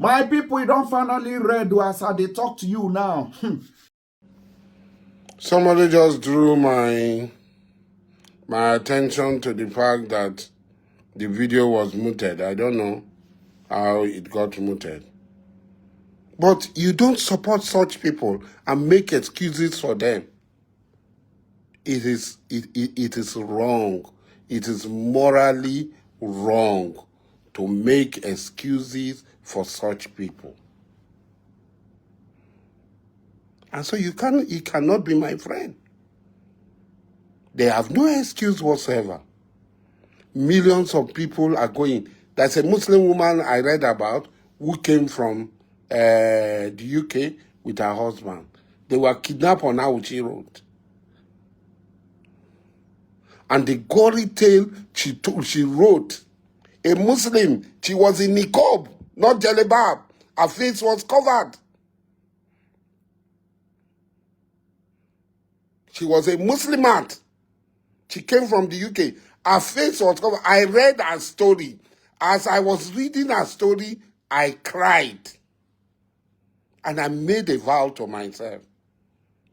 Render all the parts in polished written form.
My people, you don't finally read as they talk to you now. Somebody just drew my attention to the fact that the video was muted. I don't know how it got muted. But you don't support such people and make excuses for them. It is wrong. It is morally wrong to make excuses for such people. And so you cannot be my friend. They have no excuse whatsoever. Millions of people are going. There's a Muslim woman I read about who came from the UK with her husband. They were kidnapped on Auchi Road. And the gory tale she wrote, a Muslim, she was in niqab, not jalebab. Her face was covered. She was a Muslimat. She came from the UK. Her face was covered. I read her story. As I was reading her story, I cried. And I made a vow to myself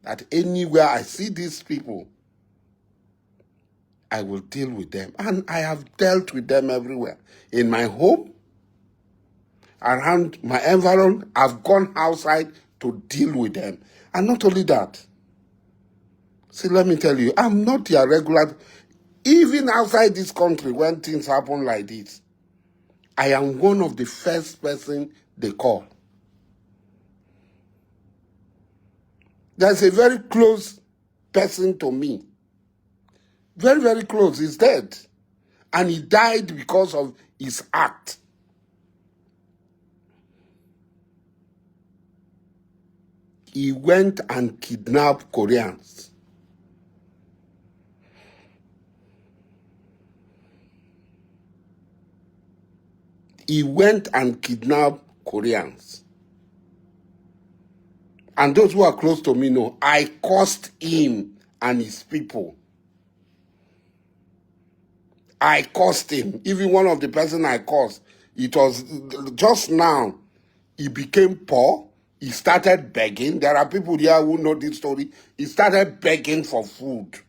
that anywhere I see these people, I will deal with them. And I have dealt with them everywhere. In my home, around my environment, I've gone outside to deal with them. And not only that, see, let me tell you, I'm not your regular. Even outside this country, when things happen like this, I am one of the first person they call. There's a very close person to me. Very, very close. He's dead. And he died because of his act. He went and kidnapped Koreans. He went and kidnapped Koreans. And those who are close to me know, I cursed him and his people. I cursed him. Even one of the person I cursed, it was just now, he became poor. He started begging. There are people here who know this story. He started begging for food.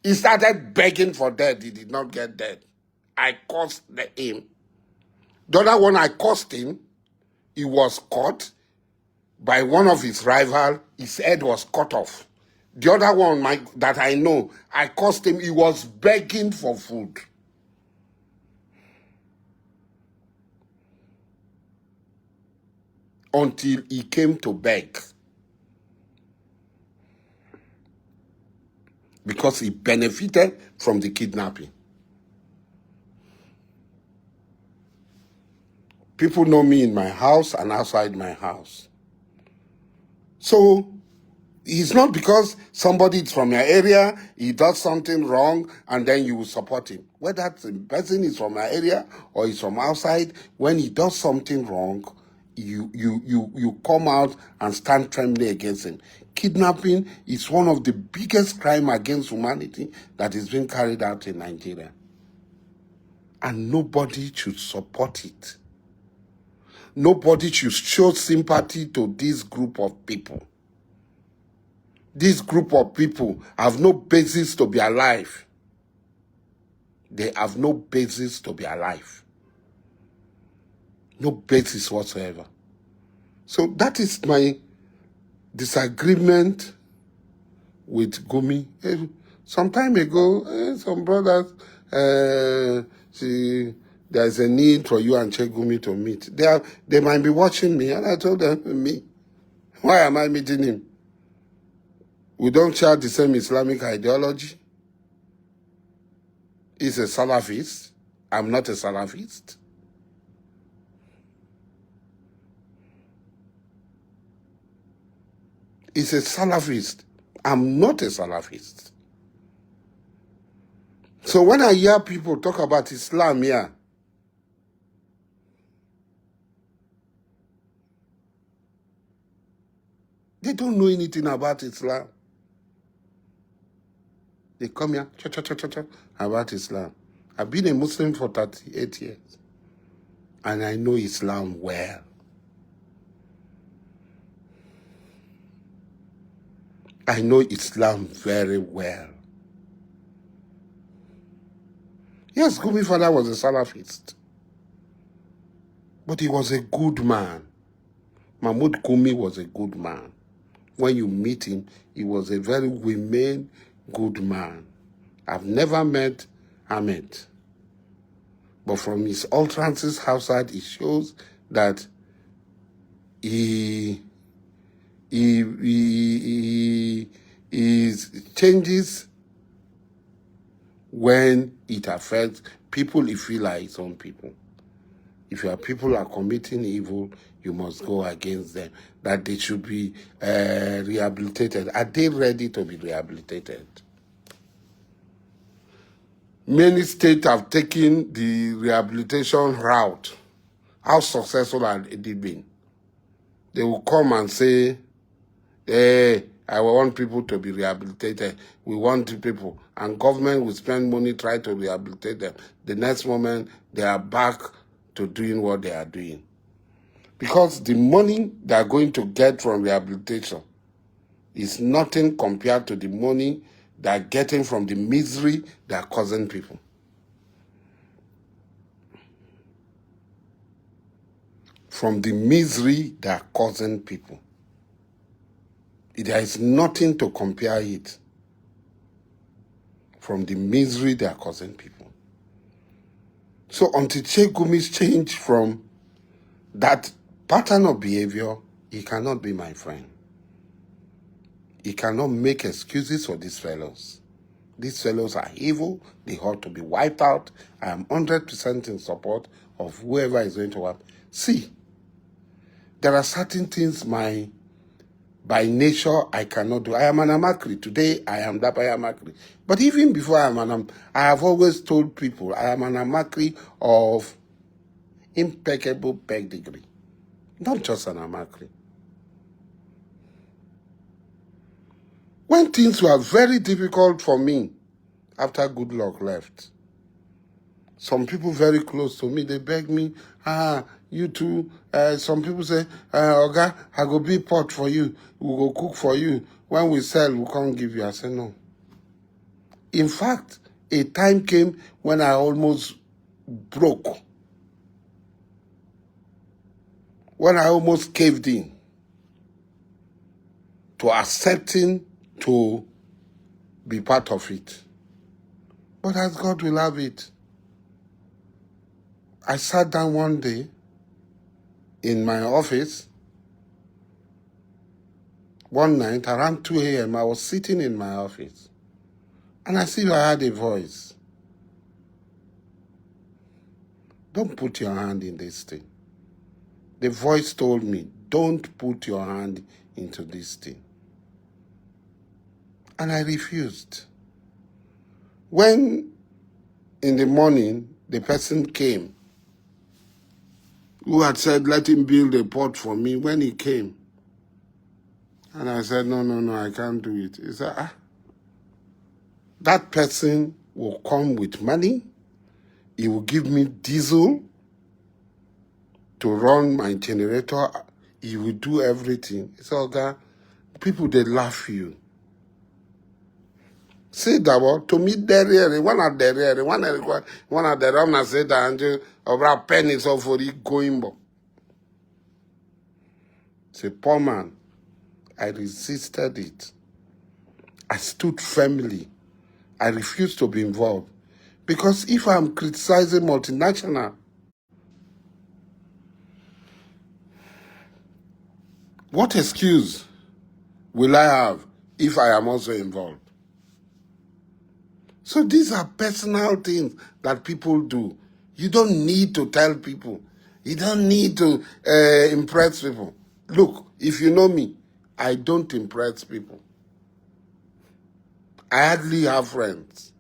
He started begging for death. He did not get death. I cursed him. The other one I cursed him, he was caught by one of his rivals. His head was cut off. The other one that I know, I cursed him, he was begging for food. Until he came to beg. Because he benefited from the kidnapping. People know me in my house and outside my house. So, it's not because somebody is from your area, he does something wrong, and then you will support him. Whether the person is from your area or is from outside, when he does something wrong, you come out and stand trembling against him. Kidnapping is one of the biggest crimes against humanity that is being carried out in Nigeria. And nobody should support it. Nobody should show sympathy to this group of people. This group of people have no basis to be alive. They have no basis to be alive. No basis whatsoever. So that is my disagreement with Gumi. Some time ago, some brothers, there's a need for you and Che Gumi to meet. They might be watching me, and I told them, me, why am I meeting him? We don't share the same Islamic ideology. He's a Salafist. I'm not a Salafist. He's a Salafist. I'm not a Salafist. So when I hear people talk about Islam here, they don't know anything about Islam. They come here, about Islam. I've been a Muslim for 38 years. And I know Islam well. I know Islam very well. Yes, Gumi's father was a Salafist, but he was a good man. Mahmoud Gumi was a good man. When you meet him, he was a very humane, good man. I've never met Ahmed, but from his utterances outside, it shows that he changes when it affects people. He feel like his own people. If your people are committing evil, you must go against them. That they should be rehabilitated. Are they ready to be rehabilitated? Many states have taken the rehabilitation route. How successful have they been? They will come and say, hey, I want people to be rehabilitated. We want people. And government will spend money trying to rehabilitate them. The next moment, they are back to doing what they are doing. Because the money they are going to get from rehabilitation is nothing compared to the money they are getting from the misery they are causing people. From the misery they are causing people. There is nothing to compare it from the misery they are causing people. So until Sheikh Gumi's change from that pattern of behavior, he cannot be my friend. He cannot make excuses for these fellows. These fellows are evil. They ought to be wiped out. I am 100% in support of whoever is going to wipe. See, there are certain things by nature I cannot do. I am an Amakri. Today I am that Amakri. But even before I have always told people I am an Amakri of impeccable pedigree. Not just an Amakri. When things were very difficult for me after Goodluck left, some people very close to me, they begged me, you too. Some people say, Oga, I go be pot for you. We go cook for you. When we sell, we can't give you. I said, no. In fact, a time came when I almost broke. When I almost caved in to accepting to be part of it. But as God will have it, I sat down one day in my office. One night, around 2 a.m., I was sitting in my office. And I heard a voice. Don't put your hand in this thing. The voice told me, don't put your hand into this thing. And I refused. When in the morning, the person came who had said, let him build a pot for me, when he came, and I said, no, I can't do it. He said, that person will come with money. He will give me diesel to run my generator. He will do everything. He said, okay, people, they laugh you. Say that to me, one at the Roma said that over pennies of for it going. Say, poor man, I resisted it. I stood firmly. I refused to be involved. Because if I'm criticizing multinational, what excuse will I have if I am also involved? So these are personal things that people do. You don't need to tell people. You don't need to impress people. Look, if you know me, I don't impress people. I hardly have friends.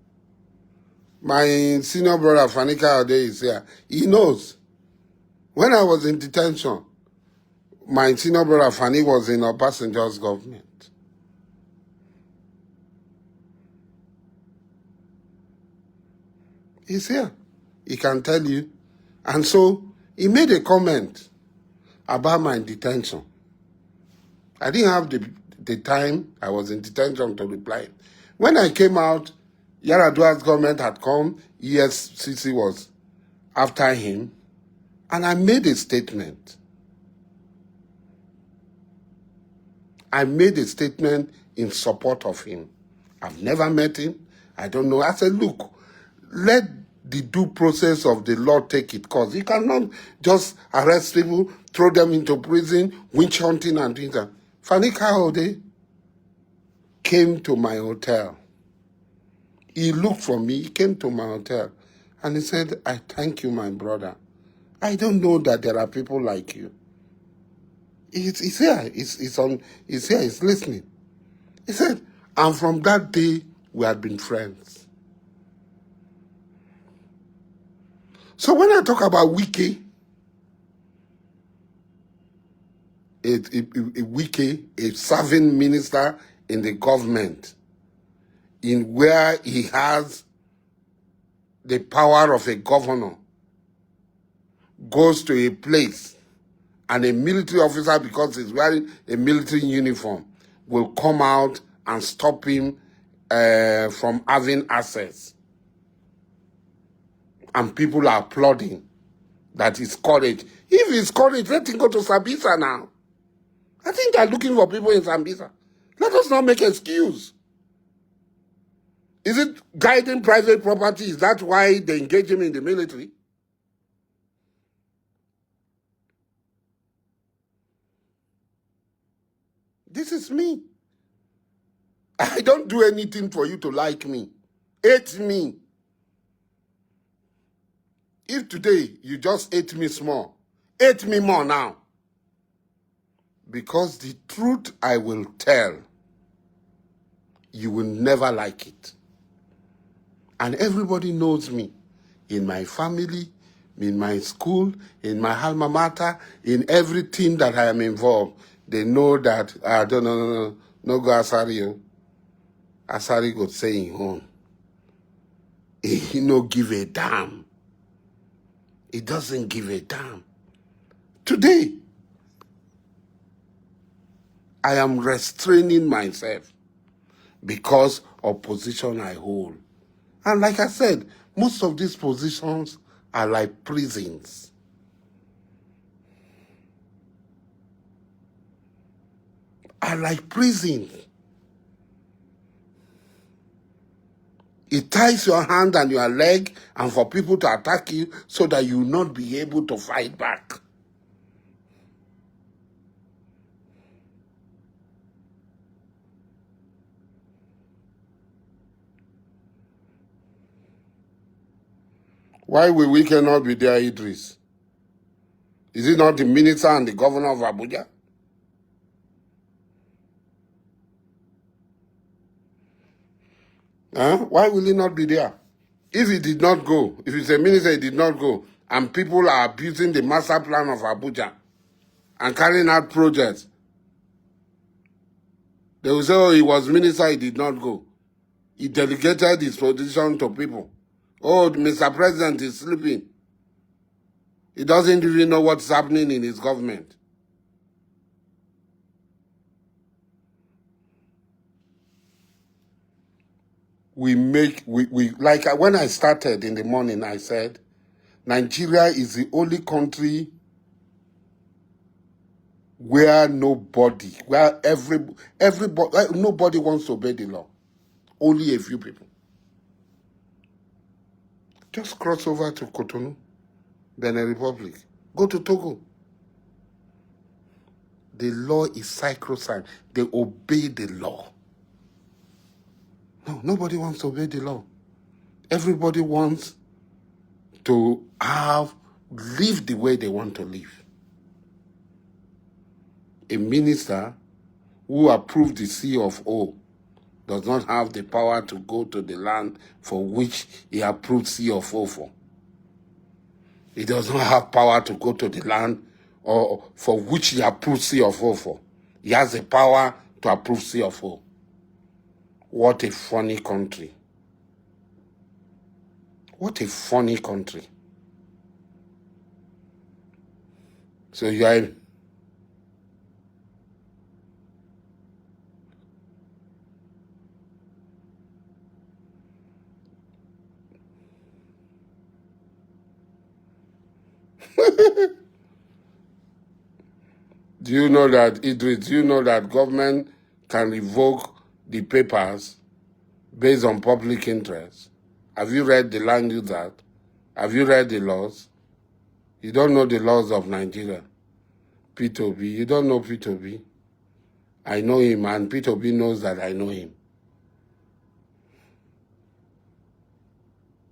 My senior brother, Fanika Ode, is here. He knows. When I was in detention, my senior brother, Fani, was in Obasanjo's government. He's here. He can tell you. And so, he made a comment about my detention. I didn't have the time I was in detention to reply. When I came out, Yaradua's government had come, EFCT was after him, and I made a statement. I made a statement in support of him. I've never met him. I don't know. I said, look, let the due process of the law take its course. You cannot just arrest people, throw them into prison, witch hunting and things. Fani Kayode came to my hotel. He looked for me. He came to my hotel. And he said, I thank you, my brother. I don't know that there are people like you. He's here. He's here. He's listening. He said, and from that day, we had been friends. So when I talk about Wike, Wike, a serving minister in the government, in where he has the power of a governor, goes to a place and a military officer, because he's wearing a military uniform, will come out and stop him from having access. And people are applauding that he's courage. If he's courage, let him go to Sambisa now. I think they're looking for people in Sambisa. Let us not make excuse. Is it guiding private property? Is that why they engage him in the military? This is me. I don't do anything for you to like me. Hate me. If today you just hate me small, hate me more now. Because the truth I will tell, you will never like it. And everybody knows me. In my family, in my school, in my alma mater, in everything that I am involved. They know that, no go Asari. Asari go say in home. He no give a damn. He doesn't give a damn. Today, I am restraining myself because of position I hold. And like I said, most of these positions are like prisons. Are like prisons. It ties your hand and your leg and for people to attack you so that you will not be able to fight back. Why will Wike not be there, Idris? Is it not the minister and the governor of Abuja? Why will he not be there? If he did not go, if he's a minister, he did not go, and people are abusing the master plan of Abuja and carrying out projects, they will say, oh, he was minister, he did not go. He delegated his position to people. Oh, Mr. President is sleeping. He doesn't even know what's happening in his government. Like when I started in the morning, I said, Nigeria is the only country where nobody wants to obey the law. Only a few people. Just cross over to Cotonou, Benin Republic. Go to Togo. The law is sacrosanct. They obey the law. No, nobody wants to obey the law. Everybody wants to live the way they want to live. A minister who approved the CFO does not have the power to go to the land for which he approved CFO for. He does not have power to go to the land or for which he approved CFO for. He has the power to approve CFO. What a funny country. What a funny country. So Do you know that, Idris, do you know that government can revoke the papers based on public interest? Have you read the Land Use Act? Have you read the laws? You don't know the laws of Nigeria. P2B, you don't know P2B. I know him, and P2B knows that I know him.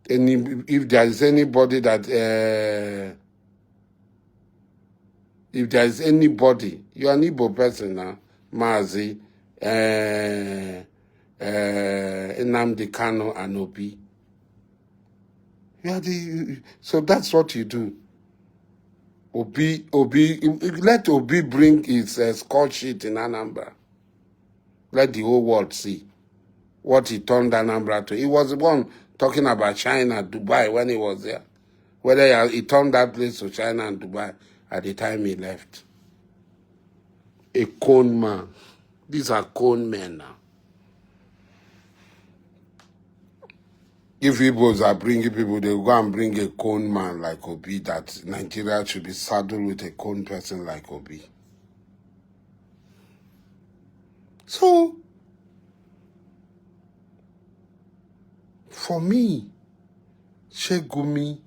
If there is anybody that, if there is anybody, you're an Igbo person now, Mazi, Nnamdi Kanu and Obi. So that's what you do. Obi, let Obi bring his score sheet in Anambra. Let the whole world see what he turned Anambra to. He was the one talking about China, Dubai when he was there. Whether he turned that place to China and Dubai at the time he left. A con man. These are con men now. If Igbos are bringing people, they'll go and bring a con man like Obi, that Nigeria should be saddled with a con person like Obi. So, for me, Shegumi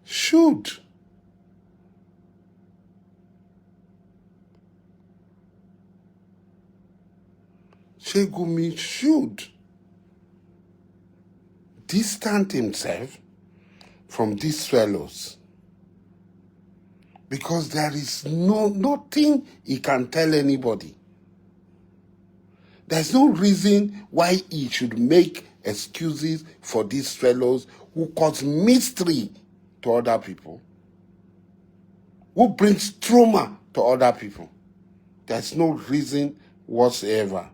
should. Shegumi should distance himself from these fellows, because there is nothing he can tell anybody. There's no reason why he should make excuses for these fellows who cause mystery to other people, who brings trauma to other people. There's no reason whatsoever.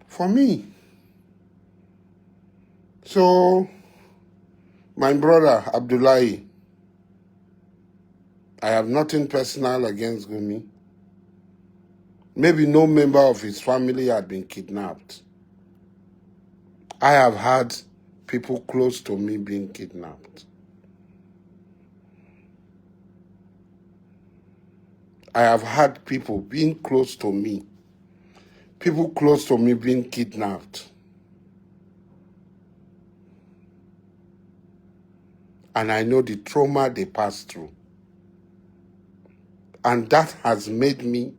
For me. So, my brother, Abdullahi, I have nothing personal against Gumi. Maybe no member of his family had been kidnapped. I have had people close to me being kidnapped. I have had people being close to me, being kidnapped. And I know the trauma they passed through. And that has made me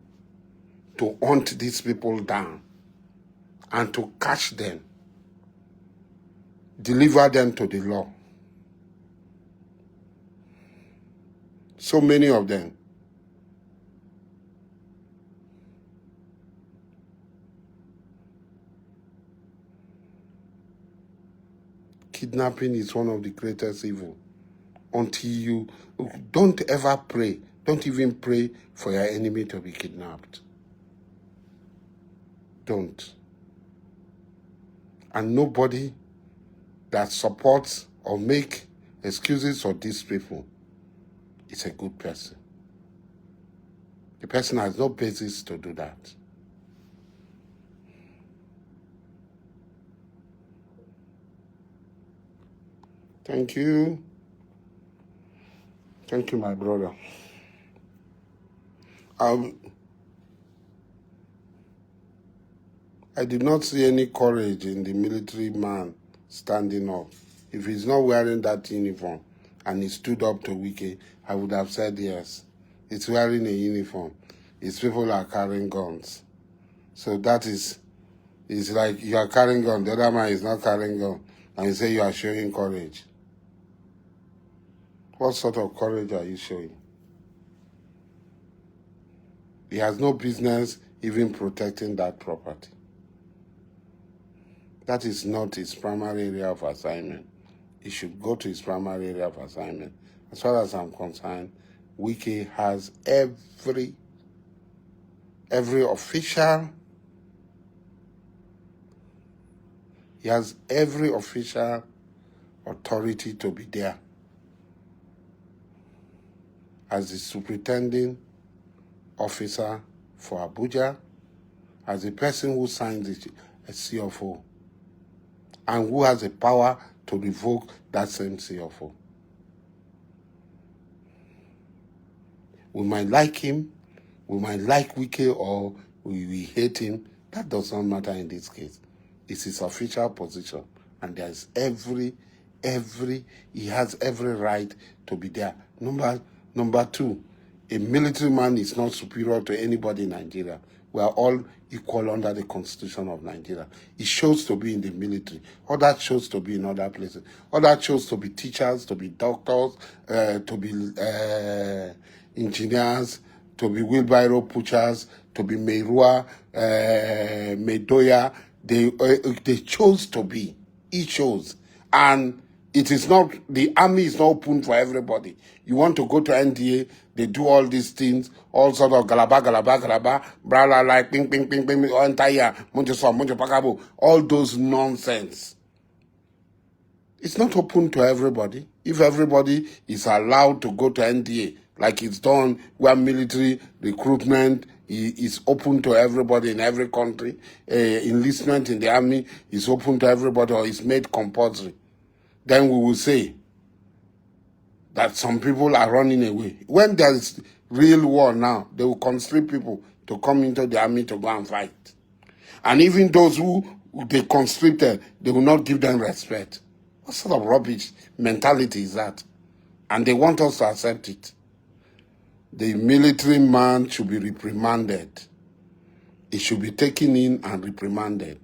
to hunt these people down and to catch them, deliver them to the law. So many of them. Kidnapping is one of the greatest evil. Until you don't ever pray, don't even pray for your enemy to be kidnapped. Don't. And nobody that supports or make excuses for these people is a good person. The person has no basis to do that. Thank you. Thank you, my brother. I did not see any courage in the military man standing up. If he's not wearing that uniform and he stood up to Wike, I would have said yes. He's wearing a uniform. His people are carrying guns. So that is, it's like you are carrying gun, the other man is not carrying gun, and you say you are showing courage. What sort of courage are you showing? He has no business even protecting that property. That is not his primary area of assignment. He should go to his primary area of assignment. As far as I'm concerned, Wike has every official, he has every official authority to be there. As the superintending officer for Abuja, as the person who signs a CFO, and who has the power to revoke that same CFO. We might like him, we might like Wike, or we hate him. That does not matter in this case. It's his official position, and there's he has every right to be there. Number two, a military man is not superior to anybody in Nigeria. We are all equal under the Constitution of Nigeria. He chose to be in the military. Others chose to be in other places. Others chose to be teachers, to be doctors, to be engineers, to be wheelbarrow pushers, to be Meirua, Medoya. They chose to be. He chose. And it is not, the army is not open for everybody. You want to go to NDA, they do all these things, all sort of galaba, brala, like, ping, entire, pakabo, all those nonsense. It's not open to everybody. If everybody is allowed to go to NDA, like it's done where military recruitment is open to everybody in every country, enlistment in the army is open to everybody or is made compulsory, then we will say that some people are running away. When there is real war now, they will constrict people to come into the army to go and fight. And even those who they constricted, they will not give them respect. What sort of rubbish mentality is that? And they want us to accept it. The military man should be reprimanded. He should be taken in and reprimanded.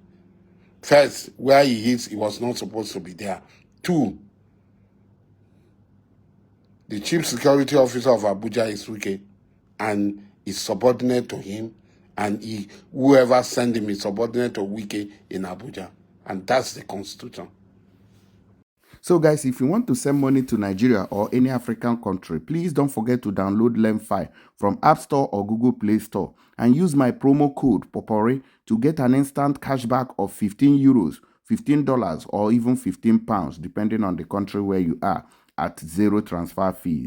First, where he is, he was not supposed to be there. Two, the chief security officer of Abuja is Wike and is subordinate to him, and whoever sent him is subordinate to Wike in Abuja. And that's the constitution. So guys, if you want to send money to Nigeria or any African country, please don't forget to download Lemfi from App Store or Google Play Store and use my promo code POPORI to get an instant cashback of 15 euros, $15 or even £15, depending on the country where you are, at zero transfer fees.